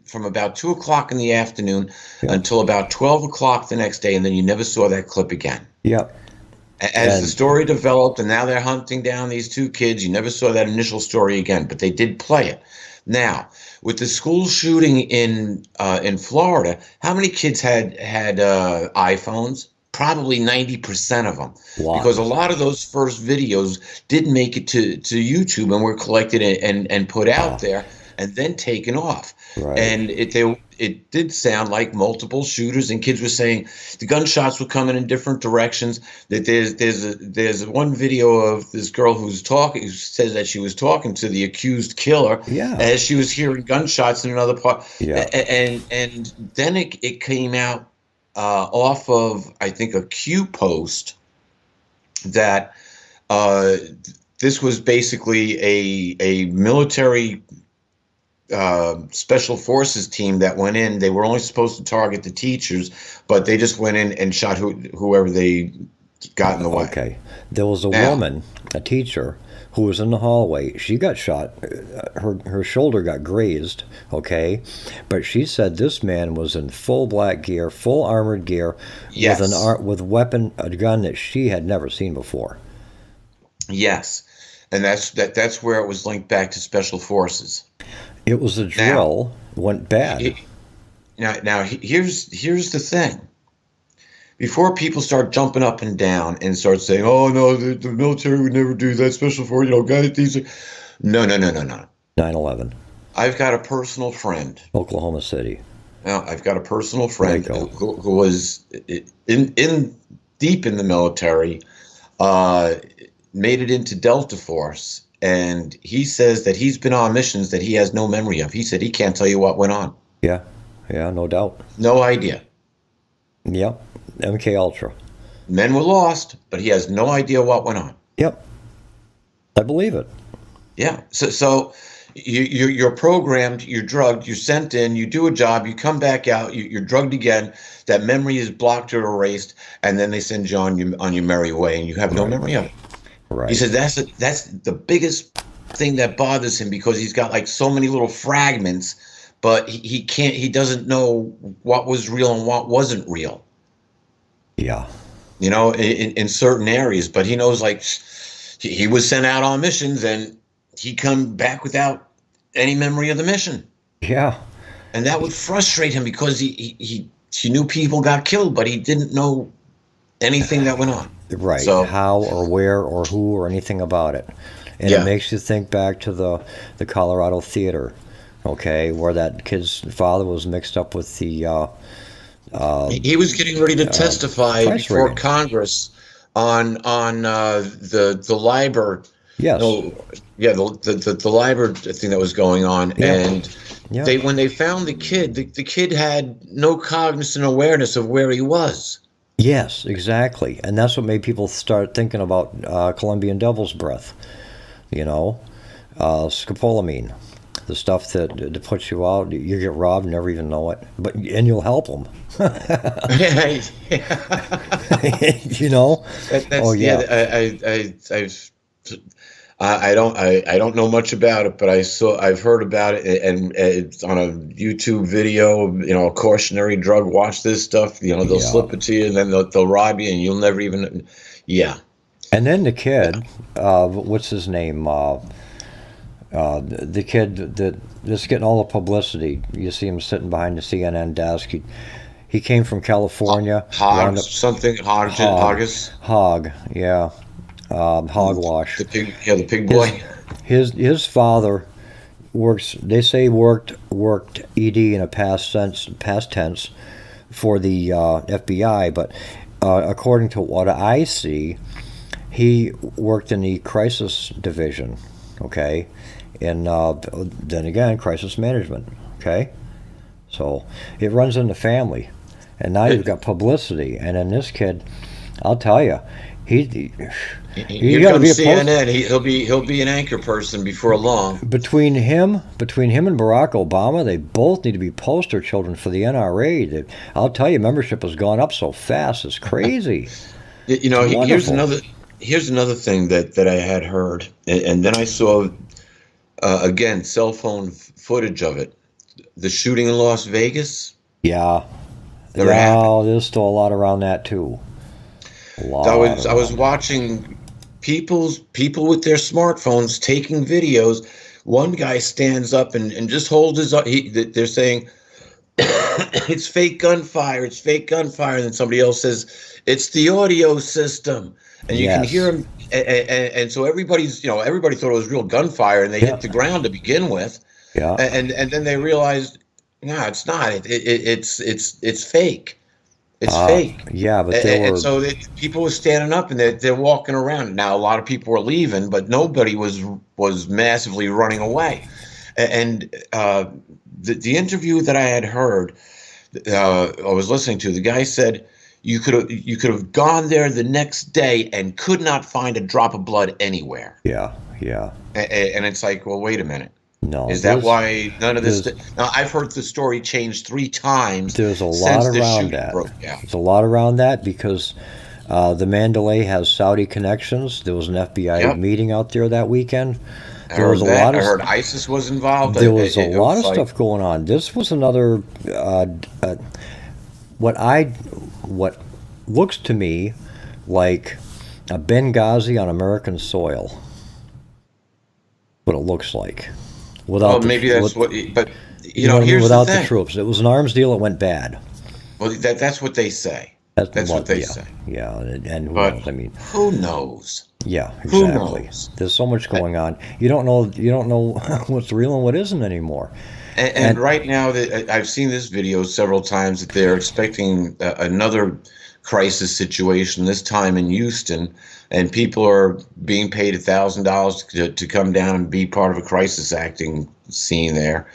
from about 2 o'clock in the afternoon until about 12 o'clock the next day, and then you never saw that clip again. Yep. As the story developed, and now they're hunting down these two kids, you never saw that initial story again, but they did play it. Now, with the school shooting in Florida, how many kids had iPhones? Probably 90% of them. Wow. Because a lot of those first videos did make it to YouTube and were collected and put out there and then taken off. Right. And it did sound like multiple shooters, and kids were saying the gunshots were coming in different directions. That there's one video of this girl who says that she was talking to the accused killer as she was hearing gunshots in another part. Yeah. And then it came out off of, I think, a Q post that this was basically a military special forces team that went in. They were only supposed to target the teachers, but they just went in and shot whoever they got in the way. Okay. There was a woman, a teacher, who was in the hallway. She got shot. Her shoulder got grazed, okay? But she said this man was in full black gear, full armored gear, with a gun that she had never seen before. Yes. And that's where it was linked back to special forces. It was a drill, went bad. Now here's the thing. Before people start jumping up and down and start saying, "Oh no, the military would never do that," special forces, guys, these are... No. 9/11. I've got a personal friend. Oklahoma City. Now, I've got a personal friend who was in deep in the military, made it into Delta Force. And he says that he's been on missions that he has no memory of. He said he can't tell you what went on. Yeah, no doubt. No idea. Yep, MK Ultra. Men were lost, but he has no idea what went on. Yep, I believe it. Yeah, so you're programmed, you're drugged, you're sent in, you do a job, you come back out, you're drugged again, that memory is blocked or erased, and then they send you on your merry way, and you have no memory of it. Right. He said that's the biggest thing that bothers him, because he's got like so many little fragments, but he doesn't know what was real and what wasn't real. Yeah. In certain areas, but he knows, like, he was sent out on missions and he come back without any memory of the mission. Yeah. And that would frustrate him, because he knew people got killed, but he didn't know anything that went on. Right. So, how or where or who or anything about it. And it makes you think back to the Colorado theater, okay, where that kid's father was mixed up with the... he was getting ready to testify before Congress on the LIBOR. Yes. The LIBOR thing that was going on. Yeah. And when they found the kid had no cognizant awareness of where he was. Yes, exactly. And that's what made people start thinking about Colombian devil's breath, scopolamine, the stuff that puts you out. You get robbed, never even know it, and you'll help them. I don't know much about it, but I've heard about it, and it's on a YouTube video. A cautionary drug. Watch this stuff. They'll slip it to you, and then they'll rob you, and you'll never even. Yeah. And then the kid, what's his name? The kid that's getting all the publicity. You see him sitting behind the CNN desk. He came from California. Hogg, yeah. Hogwash. The pig boy. His father works. They say worked ED in a past tense, for the FBI, but according to what I see, he worked in the crisis division, okay, and then again, crisis management, okay. So it runs in the family, and now you've got publicity, and then this kid, I'll tell you, he Here got to comes be a CNN. He'll be an anchor person before long. Between him and Barack Obama, they both need to be poster children for the NRA. I'll tell you, membership has gone up so fast; it's crazy. You know, It's here's another thing that I had heard, and then I saw again cell phone footage of it. The shooting in Las Vegas. Yeah, Never happened. there's still a lot around that too. I was watching people with their smartphones taking videos. One guy stands up and just holds his. They're saying it's fake gunfire. It's fake gunfire. And then somebody else says it's the audio system, and you can hear him. And so everybody thought it was real gunfire, and they hit the ground to begin with. Yeah. And then they realized, no, it's not. It's fake. It's fake. Yeah, but so people were standing up and they're walking around. Now a lot of people were leaving, but nobody was massively running away. And the interview that I had heard, I was listening to, the guy said you could have gone there the next day and could not find a drop of blood anywhere. Yeah. And it's like, well, wait a minute. No. Is that why none of this? Now, I've heard the story changed 3 times. There's a lot around that. There's a lot around that because the Mandalay has Saudi connections. There was an FBI meeting out there that weekend. I heard ISIS was involved. There was a lot of stuff going on. This was another what looks to me like a Benghazi on American soil. What it looks like. Without here's without the thing. The troops. It was an arms deal. It went bad. Well, that's what they say. That's what they say. Yeah, and who but knows? I mean, who knows? Yeah, exactly. Who knows? There's so much going on. You don't know what's real and what isn't anymore. And right now, I've seen this video several times that they're expecting another crisis situation, this time in Houston, and people are being paid $1,000 to come down and be part of a crisis acting scene there.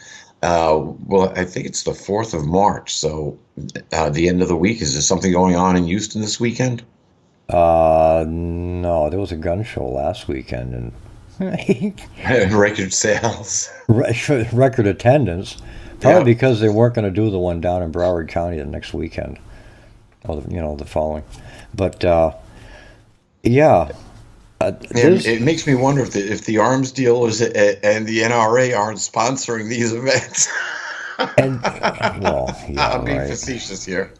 Well, I think it's the 4th of March, so the end of the week. Is there something going on in Houston this weekend? No, there was a gun show last weekend, and record sales, record attendance, probably because they weren't going to do the one down in Broward County the next weekend, or the following. But it makes me wonder if the arms dealers and the NRA aren't sponsoring these events. And I'm being facetious here.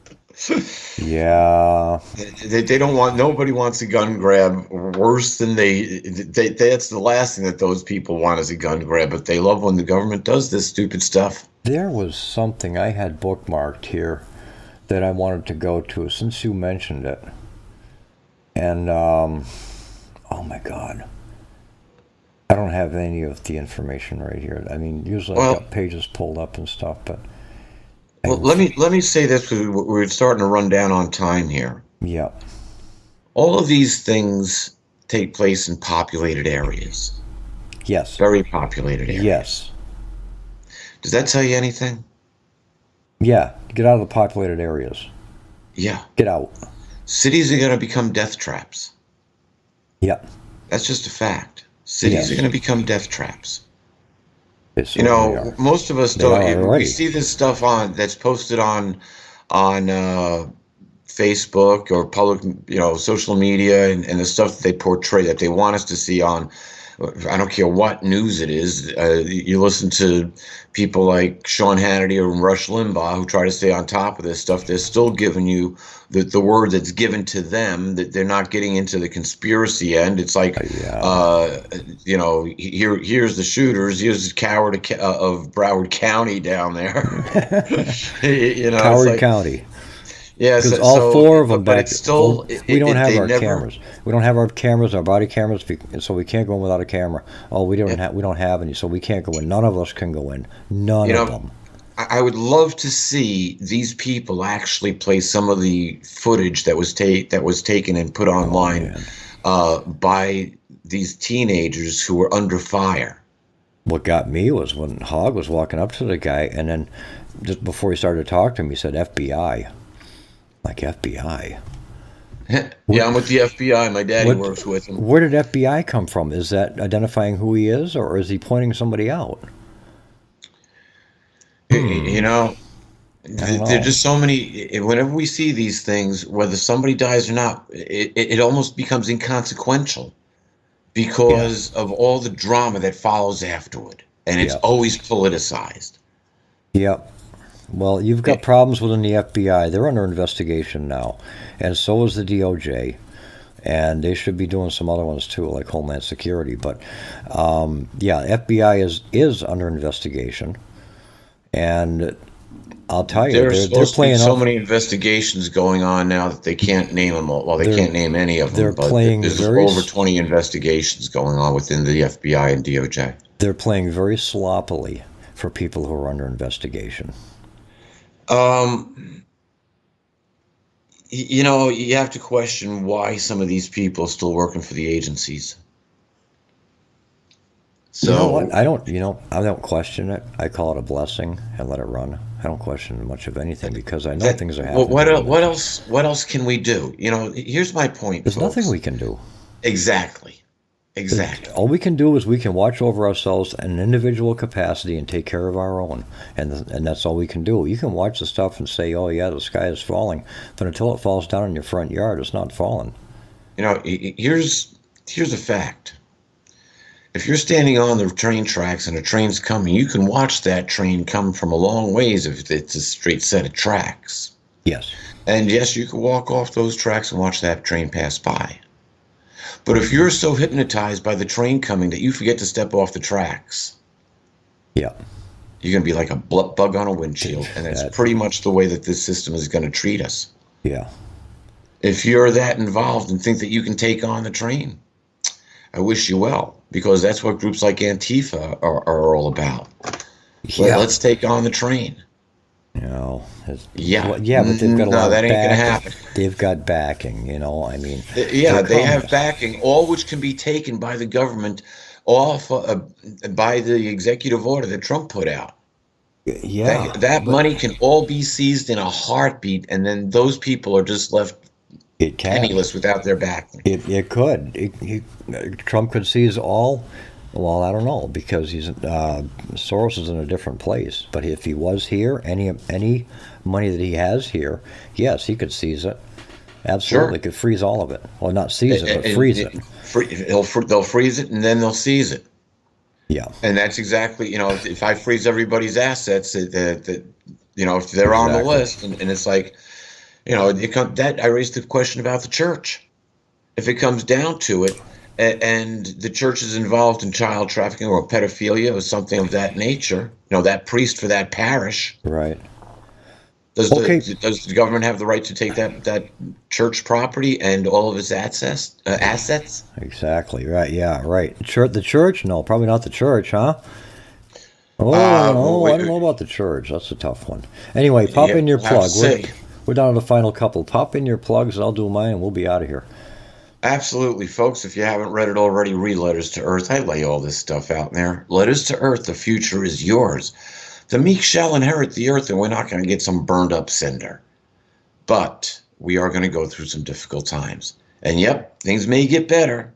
Yeah, they don't want. Nobody wants a gun grab worse than they. That's the last thing that those people want is a gun grab. But they love when the government does this stupid stuff. There was something I had bookmarked here that I wanted to go to since you mentioned it, and oh my God, I don't have any of the information right here. I mean, usually I've got pages pulled up and stuff, but. Well, let me say this because we're starting to run down on time here. Yeah. All of these things take place in populated areas. Yes. Very populated areas. Yes. Does that tell you anything? Yeah. Get out of the populated areas. Yeah. Get out. Cities are going to become death traps. Yeah. That's just a fact. Cities are going to become death traps. Most of us don't. We see this stuff that's posted on Facebook or public, social media, and the stuff that they portray that they want us to see on. I don't care what news it is. You listen to people like Sean Hannity or Rush Limbaugh who try to stay on top of this stuff. They're still giving you the word that's given to them. That they're not getting into the conspiracy end. It's like, here's the shooters. Here's the coward of Broward County down there. Broward County. Yeah, because all 4 of them but back. It's still, we don't have our cameras. We don't have our cameras, our body cameras, so we can't go in without a camera. Oh, we don't have any, so we can't go in. None of us can go in. None of them. I would love to see these people actually play some of the footage that was taken and put online by these teenagers who were under fire. What got me was when Hogg was walking up to the guy, and then just before he started to talk to him, he said FBI. Like, FBI? Yeah, I'm with the FBI. My daddy works with him. Where did FBI come from? Is that identifying who he is, or is he pointing somebody out? You know, there are just so many. Whenever we see these things, whether somebody dies or not, it almost becomes inconsequential because of all the drama that follows afterward, and it's always politicized. Yep. Well, you've got problems within the FBI. They're under investigation now, and so is the DOJ, and they should be doing some other ones too, like Homeland Security. But FBI is under investigation. And I'll tell you, they're playing so many investigations going on now that they can't name them all. Well, they can't name any of them. They're playing there's over 20 investigations going on within the FBI and DOJ. They're playing very sloppily for people who are under investigation. You know, you have to question why some of these people are still working for the agencies. So, you know what? I don't question it. I call it a blessing and let it run. I don't question much of anything because I know things are happening. What else can we do? You know, here's my point. There's nothing we can do. Exactly. All we can do is we can watch over ourselves in an individual capacity and take care of our own, and that's all we can do. You can watch the stuff and say, "Oh yeah, the sky is falling," but until it falls down in your front yard, it's not falling. You know, here's a fact. If you're standing on the train tracks and a train's coming, you can watch that train come from a long ways if it's a straight set of tracks. Yes. And yes, you can walk off those tracks and watch that train pass by. But if you're so hypnotized by the train coming that you forget to step off the tracks, you're going to be like a bug on a windshield. And that's pretty much the way that this system is going to treat us. Yeah. If you're that involved and think that you can take on the train, I wish you well, because that's what groups like Antifa are all about. Yeah. Let's take on the train. But they've got no, that ain't gonna happen. They've got backing, I mean. They have backing, all which can be taken by the government off by the executive order that Trump put out. Yeah. That money can all be seized in a heartbeat, and then those people are just left penniless without their backing. It could. Trump could seize all. Well, I don't know, because Soros is in a different place. But if he was here, any money that he has here, yes, he could seize it. Absolutely, could freeze all of it. Well, not seize it, but freeze it. They'll freeze it, and then they'll seize it. Yeah. And that's exactly, if I freeze everybody's assets, if they're on the list, and it's like, that I raised the question about the church. If it comes down to it, and the church is involved in child trafficking or pedophilia or something of that nature, that priest for that parish, right? Does the government have the right to take that church property and all of its assets? Exactly. Right. Yeah. Right. The church? No, probably not the church, huh? I don't know about the church. That's a tough one. Anyway, pop in your plug. We're down to the final couple. Pop in your plugs, I'll do mine, and we'll be out of here. Absolutely, folks. If you haven't read it already, read Letters to Earth. I lay all this stuff out there. Letters to Earth, the future is yours. The meek shall inherit the earth, and we're not going to get some burned up cinder. But we are going to go through some difficult times. And yep, things may get better,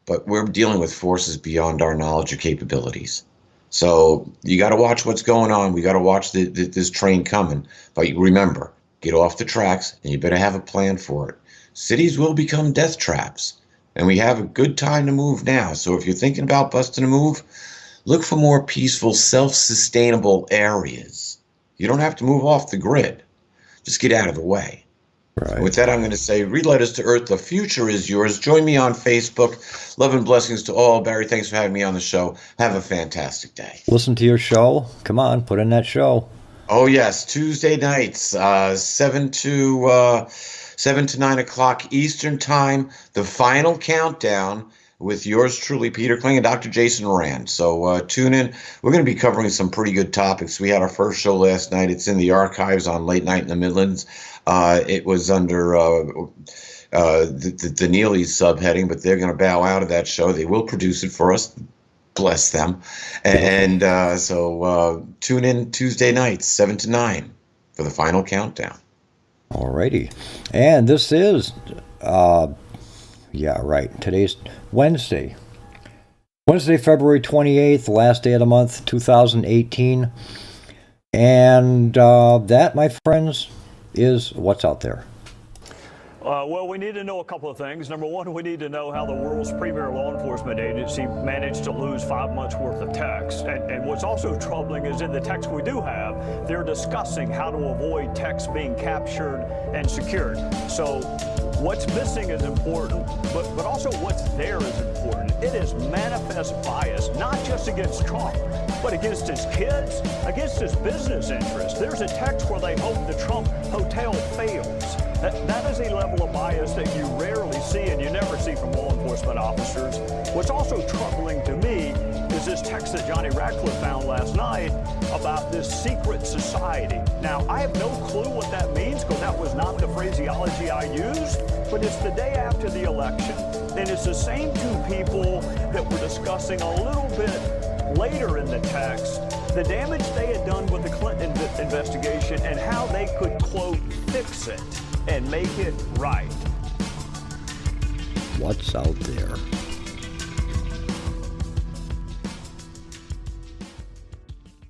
but we're dealing with forces beyond our knowledge or capabilities. So you got to watch what's going on. We got to watch this train coming. But remember, get off the tracks, and you better have a plan for it. Cities will become death traps, and we have a good time to move now. So if you're thinking about busting a move, look for more peaceful, self-sustainable areas. You don't have to move off the grid. Just get out of the way. Right. With that, I'm going to say, read Letters to Earth. The future is yours. Join me on Facebook. Love and blessings to all. Barry, thanks for having me on the show. Have a fantastic day. Listen to your show. Come on, put in that show. Oh, yes. Tuesday nights, 7 to 9 o'clock Eastern Time. The final countdown. with yours truly, Peter Kling, and Dr. Jason Rand. So tune in. We're going to be covering some pretty good topics. We had our first show last night. It's in the archives on Late Night in the Midlands. It was under the Neely's subheading, but they're going to bow out of that show. They will produce it for us. Bless them. And so tune in Tuesday nights, 7 to 9, for the final countdown. Alrighty. And this is, today's Wednesday. Wednesday, February 28th, last day of the month, 2018. And that, my friends, is what's out there. Well, we need to know a couple of things. Number one, we need to know how the world's premier law enforcement agency managed to lose 5 months worth of text. And what's also troubling is in the text we do have, they're discussing how to avoid text being captured and secured. So what's missing is important, but also what's there is important. It is manifest bias, not just against Trump, but against his kids, against his business interests. There's a text where they hope the Trump hotel fails. That is a level of bias that you rarely see and you never see from law enforcement officers. What's also troubling to me is this text that Johnny Ratcliffe found last night about this secret society. Now, I have no clue what that means because that was not the phraseology I used, but it's the day after the election. And it's the same two people that we're discussing a little bit later in the text, the damage they had done with the Clinton investigation and how they could, quote, fix it and make it right. What's out there?